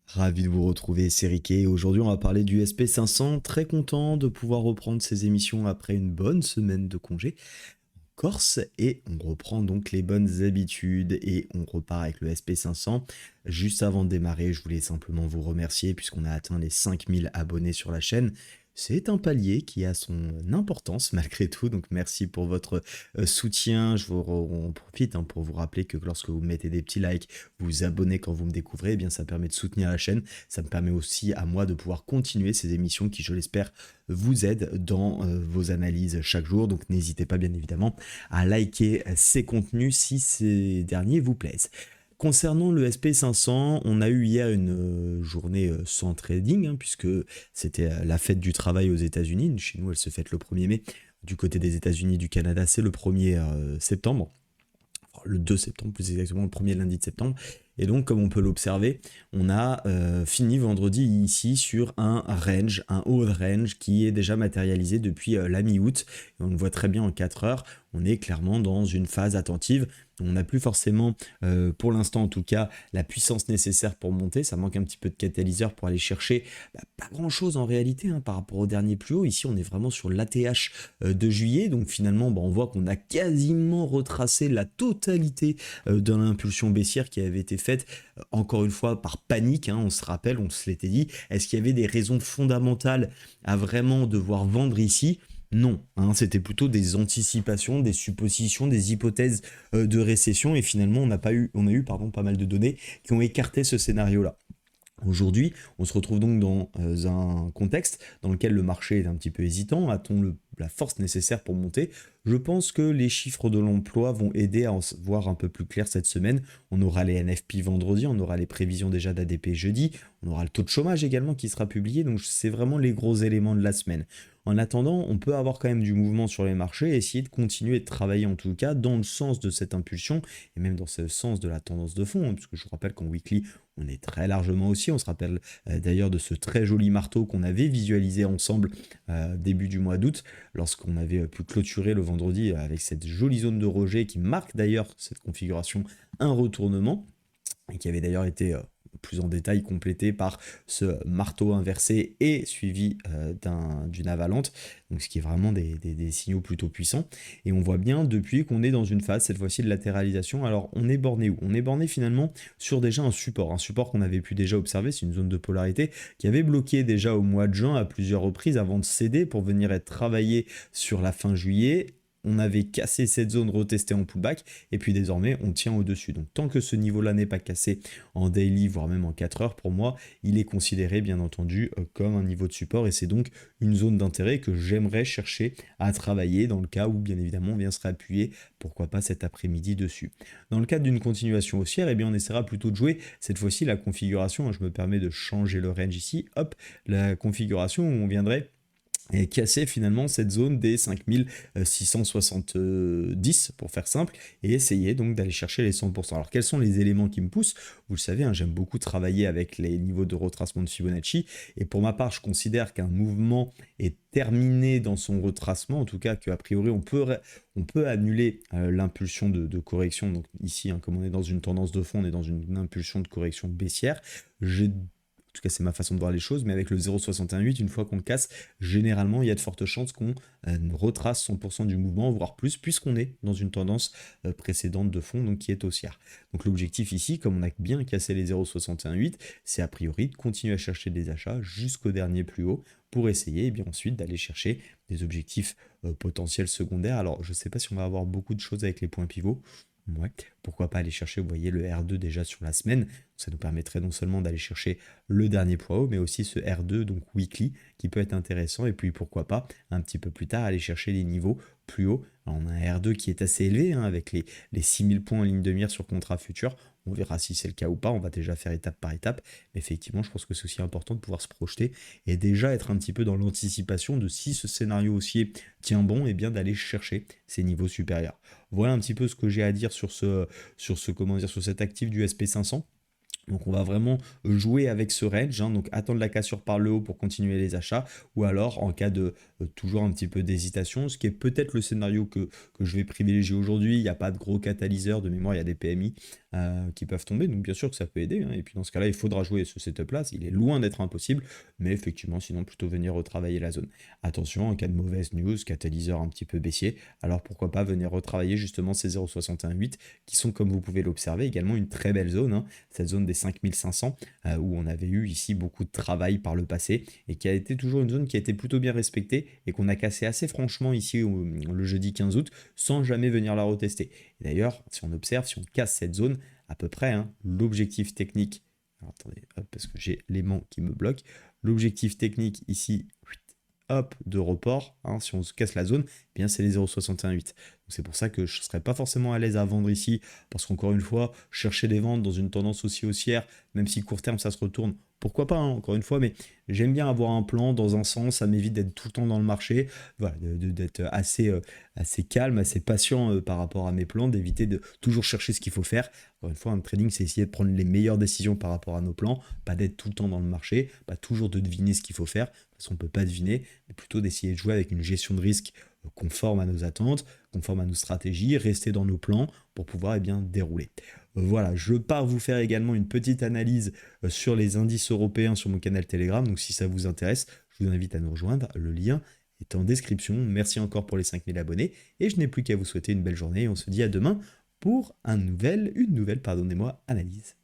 Ravi de vous retrouver, c'est Riquet. Aujourd'hui, on va parler du SP500. Très content de pouvoir reprendre ces émissions après une bonne semaine de congé en Corse. Et on reprend donc les bonnes habitudes et on repart avec le SP500. Juste avant de démarrer, je voulais simplement vous remercier puisqu'on a atteint les 5000 abonnés sur la chaîne. C'est un palier qui a son importance malgré tout, donc merci pour votre soutien. On profite pour vous rappeler que lorsque vous mettez des petits likes, vous vous abonnez quand vous me découvrez, eh bien ça permet de soutenir la chaîne. Ça me permet aussi à moi de pouvoir continuer ces émissions qui, je l'espère, vous aident dans vos analyses chaque jour. Donc n'hésitez pas bien évidemment à liker ces contenus si ces derniers vous plaisent. Concernant le SP500, on a eu hier une journée sans trading, puisque c'était la fête du travail aux États-Unis. Chez nous, elle se fête le 1er mai. Du côté des États-Unis et du Canada, c'est le 1er septembre. Enfin, le 2 septembre, plus exactement, le premier lundi de septembre. Et donc, comme on peut l'observer, on a fini vendredi ici sur un range, un haut range qui est déjà matérialisé depuis la mi-août. Et on le voit très bien en 4 heures. On est clairement dans une phase attentive. On n'a plus forcément, pour l'instant en tout cas, la puissance nécessaire pour monter. Ça manque un petit peu de catalyseur pour aller chercher pas grand-chose en réalité par rapport au dernier plus haut. Ici, on est vraiment sur l'ATH de juillet. Donc finalement, on voit qu'on a quasiment retracé la totalité de l'impulsion baissière qui avait été faite, encore une fois, par panique. On se rappelle, on se l'était dit. Est-ce qu'il y avait des raisons fondamentales à vraiment devoir vendre ici ? Non, c'était plutôt des anticipations, des suppositions, des hypothèses de récession et finalement on a eu pas mal de données qui ont écarté ce scénario-là. Aujourd'hui, on se retrouve donc dans un contexte dans lequel le marché est un petit peu hésitant. A-t-on la force nécessaire pour monter? Je pense que les chiffres de l'emploi vont aider à en voir un peu plus clair cette semaine. On aura les NFP vendredi, on aura les prévisions déjà d'ADP jeudi, on aura le taux de chômage également qui sera publié, donc c'est vraiment les gros éléments de la semaine. En attendant, on peut avoir quand même du mouvement sur les marchés et essayer de continuer de travailler en tout cas dans le sens de cette impulsion et même dans ce sens de la tendance de fond, parce que je vous rappelle qu'en weekly, on est très largement aussi. On se rappelle d'ailleurs de ce très joli marteau qu'on avait visualisé ensemble début du mois d'août, lorsqu'on avait pu clôturer le vendredi avec cette jolie zone de rejet qui marque d'ailleurs cette configuration un retournement et qui avait d'ailleurs été plus en détail complété par ce marteau inversé et suivi d'une avalante, donc ce qui est vraiment des signaux plutôt puissants. Et on voit bien depuis qu'on est dans une phase, cette fois-ci de latéralisation. Alors on est borné où? On est borné finalement sur déjà un support qu'on avait pu déjà observer, c'est une zone de polarité qui avait bloqué déjà au mois de juin à plusieurs reprises avant de céder pour venir être travaillé sur la fin juillet. On avait cassé cette zone, retesté en pullback, et puis désormais on tient au-dessus. Donc tant que ce niveau-là n'est pas cassé en daily, voire même en 4 heures, pour moi, il est considéré bien entendu comme un niveau de support, et c'est donc une zone d'intérêt que j'aimerais chercher à travailler dans le cas où bien évidemment on vient se réappuyer, pourquoi pas cet après-midi dessus. Dans le cadre d'une continuation haussière, eh bien on essaiera plutôt de jouer cette fois-ci la configuration, je me permets de changer le range ici, hop, la configuration où on viendrait et casser finalement cette zone des 5670 pour faire simple et essayer donc d'aller chercher les 100%. Alors quels sont les éléments qui me poussent? Vous le savez, j'aime beaucoup travailler avec les niveaux de retracement de Fibonacci et pour ma part je considère qu'un mouvement est terminé dans son retracement, en tout cas qu'a priori on peut annuler l'impulsion de correction. Donc ici, comme on est dans une tendance de fond, on est dans une impulsion de correction baissière. En tout cas, c'est ma façon de voir les choses, mais avec le 0,618, une fois qu'on le casse, généralement, il y a de fortes chances qu'on retrace 100% du mouvement, voire plus, puisqu'on est dans une tendance précédente de fond, donc qui est haussière. Donc l'objectif ici, comme on a bien cassé les 0,618, c'est a priori de continuer à chercher des achats jusqu'au dernier plus haut pour essayer et bien ensuite d'aller chercher des objectifs potentiels secondaires. Alors, je ne sais pas si on va avoir beaucoup de choses avec les points pivots. Ouais, pourquoi pas aller chercher, vous voyez, le R2 déjà sur la semaine. Ça nous permettrait non seulement d'aller chercher le dernier poids haut, mais aussi ce R2, donc weekly, qui peut être intéressant. Et puis pourquoi pas, un petit peu plus tard, aller chercher les niveaux plus hauts. Alors, on a un R2 qui est assez élevé, avec les 6000 points en ligne de mire sur contrat futur. On verra si c'est le cas ou pas, on va déjà faire étape par étape. Mais effectivement, je pense que c'est aussi important de pouvoir se projeter et déjà être un petit peu dans l'anticipation de si ce scénario haussier tient bon, et bien d'aller chercher ces niveaux supérieurs. Voilà un petit peu ce que j'ai à dire sur cet actif du SP500. Donc on va vraiment jouer avec ce range, hein, donc attendre la cassure par le haut pour continuer les achats, ou alors en cas de toujours un petit peu d'hésitation, ce qui est peut-être le scénario que je vais privilégier aujourd'hui. Il n'y a pas de gros catalyseur de mémoire, il y a des PMI qui peuvent tomber, donc bien sûr que ça peut aider, hein. Et puis dans ce cas-là, il faudra jouer ce setup-là, il est loin d'être impossible, mais effectivement, sinon plutôt venir retravailler la zone. Attention, en cas de mauvaise news, catalyseur un petit peu baissier, alors pourquoi pas venir retravailler justement ces 0,618 qui sont, comme vous pouvez l'observer, également une très belle zone, hein, cette zone des 5500, où on avait eu ici beaucoup de travail par le passé, et qui a été toujours une zone qui a été plutôt bien respectée, et qu'on a cassé assez franchement ici le jeudi 15 août, sans jamais venir la retester. Et d'ailleurs, si on observe, si on casse cette zone, à peu près, hein, l'objectif technique, alors attendez, hop, parce que j'ai l'aimant qui me bloque, l'objectif technique ici, hop, de report, hein, si on se casse la zone, eh bien c'est les 0,618. Donc c'est pour ça que je ne serais pas forcément à l'aise à vendre ici, parce qu'encore une fois, chercher des ventes dans une tendance aussi haussière, même si court terme ça se retourne, pourquoi pas, hein, encore une fois, mais j'aime bien avoir un plan dans un sens, ça m'évite d'être tout le temps dans le marché, voilà, d'être assez calme, assez patient par rapport à mes plans, d'éviter de toujours chercher ce qu'il faut faire. Encore une fois, un trading, c'est essayer de prendre les meilleures décisions par rapport à nos plans, pas d'être tout le temps dans le marché, pas toujours de deviner ce qu'il faut faire, de toute façon on ne peut pas deviner, mais plutôt d'essayer de jouer avec une gestion de risque conforme à nos attentes, conforme à nos stratégies, rester dans nos plans pour pouvoir bien dérouler. Voilà, je pars vous faire également une petite analyse sur les indices européens sur mon canal Telegram, donc si ça vous intéresse, je vous invite à nous rejoindre, le lien est en description. Merci encore pour les 5000 abonnés, et je n'ai plus qu'à vous souhaiter une belle journée, et on se dit à demain pour une nouvelle analyse.